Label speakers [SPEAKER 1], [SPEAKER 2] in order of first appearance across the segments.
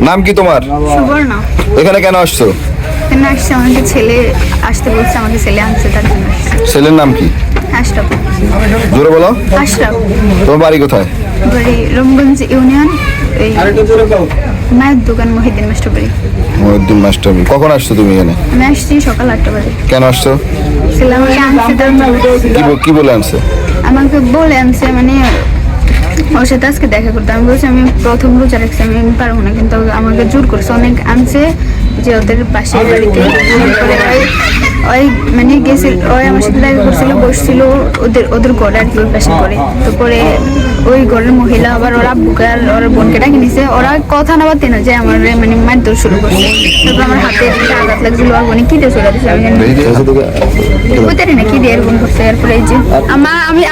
[SPEAKER 1] নাম কি তোমার?
[SPEAKER 2] সুবর্ণ।
[SPEAKER 1] এখানে কেন আসছো?
[SPEAKER 2] এখানে আসছে আমাকে ছেলে আসতে বলছে, আমাকে ছেলে আনছে, তার জন্য আসছে।
[SPEAKER 1] ছেলের নাম কি?
[SPEAKER 2] আশরাফ।
[SPEAKER 1] জোরে বলো।
[SPEAKER 2] আশরাফ।
[SPEAKER 1] তোমার বাড়ি কোথায়?
[SPEAKER 2] বাড়ি রমগঞ্জ ইউনিয়ন, এই মায়ের দোকান মহিউদ্দিন মাস্টার বাড়ি।
[SPEAKER 1] মহিউদ্দিন মাস্টার। কখন আসছো তুমি এখানে?
[SPEAKER 2] আমি আসছি সকাল 8টা বাজে।
[SPEAKER 1] কেন আসছো?
[SPEAKER 2] ছেলে আমাকে আনছে, তার
[SPEAKER 1] কি বলে আনছে?
[SPEAKER 2] আমাকে বলে আনছে, মানে ওর সাথে আজকে দেখা করতে। আমি বলছি আমি প্রথম রোজা রাখছি, আমি পারবো না, কিন্তু আমাকে জোর করছে অনেক, আনছে যে ওদের পাশের বাড়িতে। তারপরে ওই মানে গেছিল, ওই আমার সাথে দেখা করছিল, বসছিল ওদের ঘরে আর কি, ওই পাশে করে। তারপরে ওই ঘরের মহিলা আবার ওরা আব্বুকে আর ওর বোনকে ডাকে নিছে। ওরা কথা না বাড়তে না যে আমার মানে মারধর শুরু করছে। তারপর আমার হাতে একটা আঘাত লাগছিল, আর বোনে কি দিয়ে চলে দিচ্ছে আমি জানি না কি দিয়ে এরকম করছে। এরপরে এই যে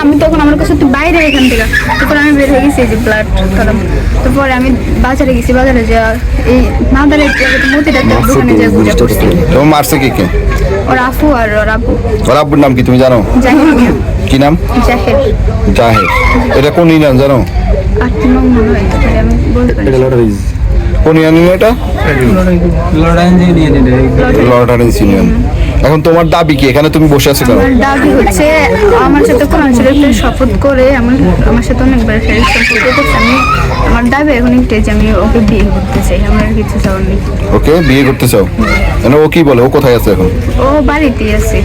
[SPEAKER 2] আমি তখন আমার কাছে তুই বাইরে এখান থেকে, তারপর আমি বের হয়ে গেছি, এই যে ব্লাড কারণ। তারপরে আমি বাজারে গেছি, বাজারে যে এই মাদারের মতিটা দোকানে যে ঘুরে পড়ছি।
[SPEAKER 1] তোমার মারছে কে?
[SPEAKER 2] ওর আফু আর ওর আব্বু।
[SPEAKER 1] ওর আব্বুর নাম কি তুমি জানো?
[SPEAKER 2] জাহির মিয়া।
[SPEAKER 1] কি নাম?
[SPEAKER 2] জাহির।
[SPEAKER 1] জাহির। এটা কোন ইউনিয়ন জানো?
[SPEAKER 2] 8 নং মনে হয়, তারপরে আমি বলতে পারি।
[SPEAKER 1] কোন ইউনিয়ন এটা? লটারেন্স ইউনিয়ন। এখন তোমার দাবি কি? এখানে তুমি বসে আছো কেন?
[SPEAKER 2] আমার দাবি হচ্ছে আমার সাথে কোরআন শরীফের শপথ করে আমার সাথে অনেকবার সম্পর্ক করছে। আমার দাবি এখন একটাই যে আমি ওকে বিয়ে করতে চাই, আমার আর কিছু চাওয়ার নেই।
[SPEAKER 1] ওকে বিয়ে করতে চাও? মানে ও কি বলে? ও কোথায় আছে এখন?
[SPEAKER 2] ও বাড়িতেই আছে।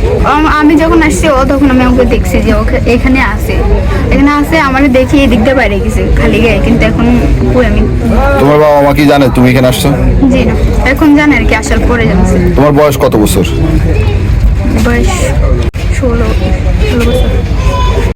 [SPEAKER 2] আমি যখন আসছি তখন আমি ওকে দেখছি যে ওকে এখানে আছে, আমার দেখি এদিক দিয়ে বাইরে গেছে খালি গায়ে, কিন্তু এখন কই আমি।
[SPEAKER 1] তোমার বাবা মা কি জানে তুমি এখানে আসছো?
[SPEAKER 2] জি না, এখন জানে আর কি, আসার পরে জানছে।
[SPEAKER 1] তোমার বয়স কত বছর?
[SPEAKER 2] বয়স 16 বছর।